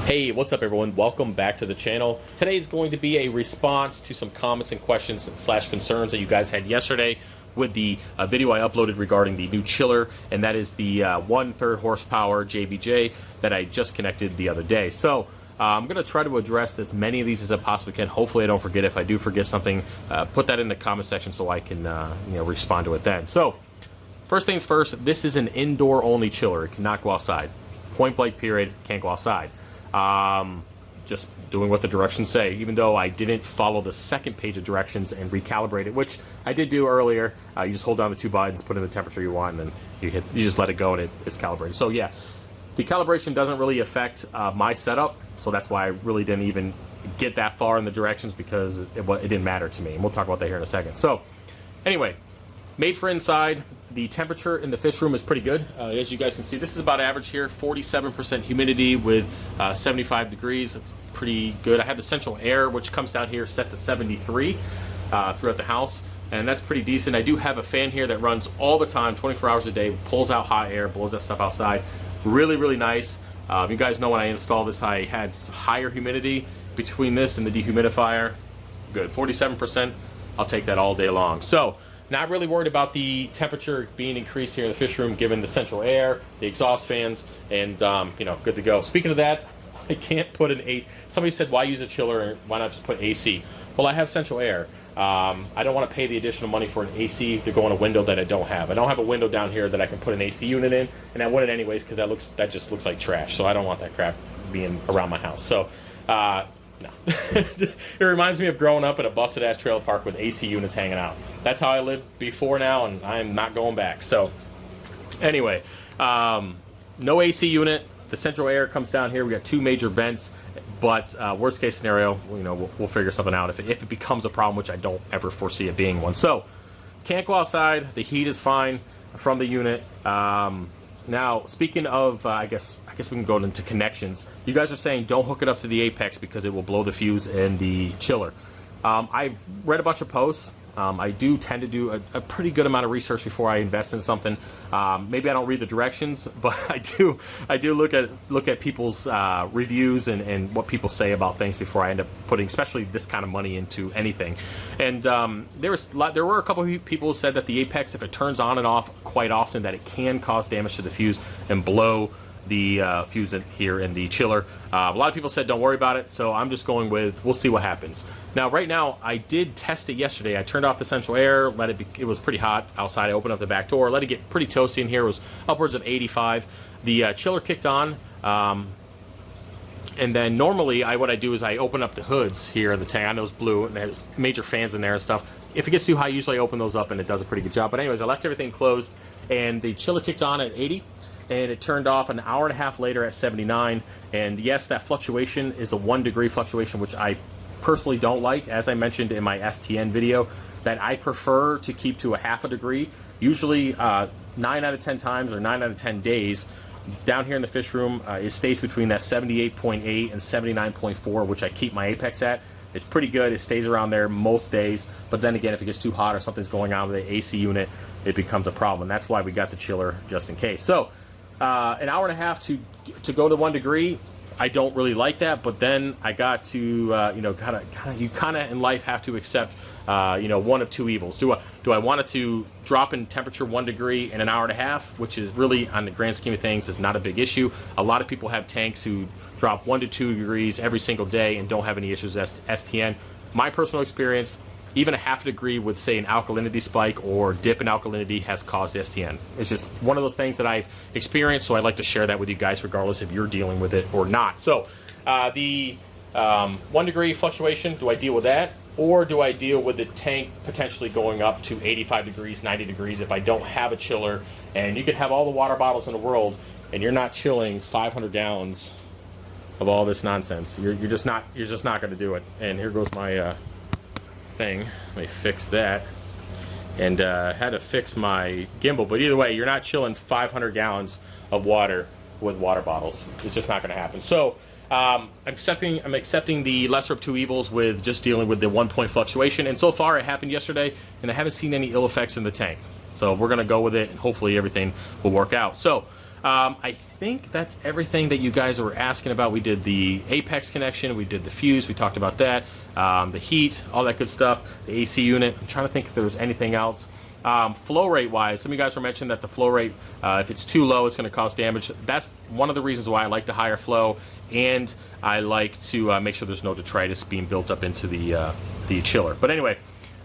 Hey, what's up everyone? Welcome back to the channel. Today is going to be a response to some comments and questions / concerns that you guys had yesterday with the video I uploaded regarding the new chiller, and that is the 1/3 horsepower JBJ that I just connected the other day. So I'm going to try to address as many of these as I possibly can. Hopefully I don't forget. If I do forget something, put that in the comment section so I can respond to it then. So first things first, this is an indoor only chiller. It cannot go outside. Point blank period, can't go outside. Just doing what the directions say, even though I didn't follow the second page of directions and recalibrate it, which I did do earlier. You just hold down the two buttons, put in the temperature you want, and then you just let it go and it's calibrated. So yeah, the calibration doesn't really affect my setup, so that's why I really didn't even get that far in the directions, because it didn't matter to me, and we'll talk about that here in a second. So anyway, made for inside. The temperature in the fish room is pretty good. As you guys can see, this is about average here, 47% humidity with 75 degrees. It's pretty good. I have the central air, which comes down here, set to 73 throughout the house, and that's pretty decent. I do have a fan here that runs all the time, 24 hours a day, pulls out hot air, blows that stuff outside. Really, really nice. You guys know when I installed this, I had higher humidity between this and the dehumidifier. Good, 47%. I'll take that all day long. So, not really worried about the temperature being increased here in the fish room, given the central air, the exhaust fans, and good to go. Speaking of that, I can't put an AC. Somebody said, why use a chiller and why not just put AC? Well, I have central air. I don't want to pay the additional money for an AC to go in a window that I don't have. I don't have a window down here that I can put an AC unit in, and I wouldn't anyways, because that just looks like trash. So I don't want that crap being around my house. So no. It reminds me of growing up in a busted ass trailer park with AC units hanging out. That's how I lived before now, and I'm not going back. So anyway, no AC unit. The central air comes down here. We got two major vents, but worst case scenario, we'll figure something out if it becomes a problem, which I don't ever foresee it being one. So can't go outside. The heat is fine from the unit. Now, speaking of, I guess we can go into connections. You guys are saying don't hook it up to the apex because it will blow the fuse in the chiller. I've read a bunch of posts. I do tend to do a pretty good amount of research before I invest in something. Maybe I don't read the directions, but I do look at people's reviews and what people say about things before I end up putting, especially this kind of money, into anything. And there were a couple of people who said that the apex, if it turns on and off quite often, that it can cause damage to the fuse and blow the fuse here in the chiller. A lot of people said don't worry about it, so I'm just going with we'll see what happens. Now, right now, I did test it yesterday. I turned off the central air, it was pretty hot outside. I opened up the back door, let it get pretty toasty in here. It was upwards of 85. The chiller kicked on, and then normally what I do is I open up the hoods here of the tank. I know it's blue and it has major fans in there and stuff. If it gets too high, usually I open those up and it does a pretty good job. But anyways, I left everything closed, and the chiller kicked on at 80. And it turned off an hour and a half later at 79. And yes, that fluctuation is a 1 degree fluctuation, which I personally don't like. As I mentioned in my STN video, that I prefer to keep to a half a degree. Usually 9 out of 10 times, or 9 out of 10 days, down here in the fish room, it stays between that 78.8 and 79.4, which I keep my apex at. It's pretty good. It stays around there most days. But then again, if it gets too hot or something's going on with the AC unit, it becomes a problem. And that's why we got the chiller, just in case. So an hour and a half to go to 1 degree, I don't really like that. But then I got to you kind of in life have to accept one of two evils. Do I want it to drop in temperature 1 degree in an hour and a half, which is really, on the grand scheme of things, is not a big issue. A lot of people have tanks who drop 1 to 2 degrees every single day and don't have any issues with STN. My personal experience, even a half a degree with, say, an alkalinity spike or dip in alkalinity has caused STN. It's just one of those things that I've experienced, so I'd like to share that with you guys regardless if you're dealing with it or not. So the 1 degree fluctuation, do I deal with that? Or do I deal with the tank potentially going up to 85 degrees, 90 degrees if I don't have a chiller? And you could have all the water bottles in the world and you're not chilling 500 gallons of all this nonsense. You're just not going to do it. And here goes my thing. Let me fix that. And had to fix my gimbal, but either way, you're not chilling 500 gallons of water with water bottles. It's just not going to happen. So I'm accepting the lesser of two evils with just dealing with the 1 point fluctuation. And so far, it happened yesterday, and I haven't seen any ill effects in the tank. So we're going to go with it, and hopefully everything will work out. So I think that's everything that you guys were asking about. We did the apex connection, we did the fuse, we talked about that, the heat, all that good stuff, the AC unit. I'm trying to think if there was anything else. Flow rate wise, some of you guys were mentioning that the flow rate, if it's too low, it's going to cause damage. That's one of the reasons why I like the higher flow, and I like to make sure there's no detritus being built up into the chiller. But anyway,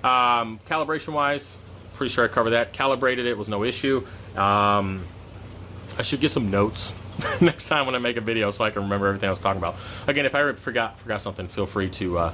calibration wise, pretty sure I covered that. Calibrated it, was no issue. I should get some notes next time when I make a video so I can remember everything I was talking about. Again, if I forgot something, feel free to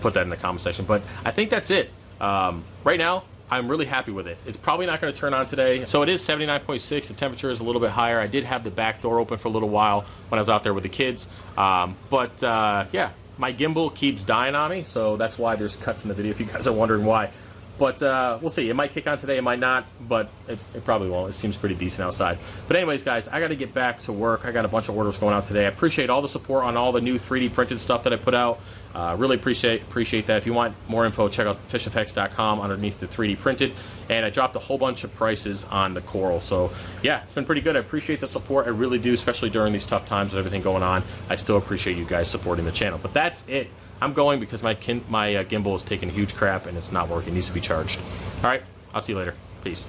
put that in the comment section. But I think that's it. Right now, I'm really happy with it. It's probably not going to turn on today. So it is 79.6. The temperature is a little bit higher. I did have the back door open for a little while when I was out there with the kids. Yeah, my gimbal keeps dying on me, so that's why there's cuts in the video if you guys are wondering why. But we'll see. It might kick on today, it might not, but it probably won't. It seems pretty decent outside. But anyways, guys, I got to get back to work. I got a bunch of orders going out today. I appreciate all the support on all the new 3D printed stuff that I put out. Really appreciate that. If you want more info, check out FishOfHex.com underneath the 3D printed. And I dropped a whole bunch of prices on the coral. So yeah, it's been pretty good. I appreciate the support. I really do, especially during these tough times with everything going on. I still appreciate you guys supporting the channel. But that's it. I'm going because my gimbal is taking a huge crap and it's not working. It needs to be charged. All right, I'll see you later. Peace.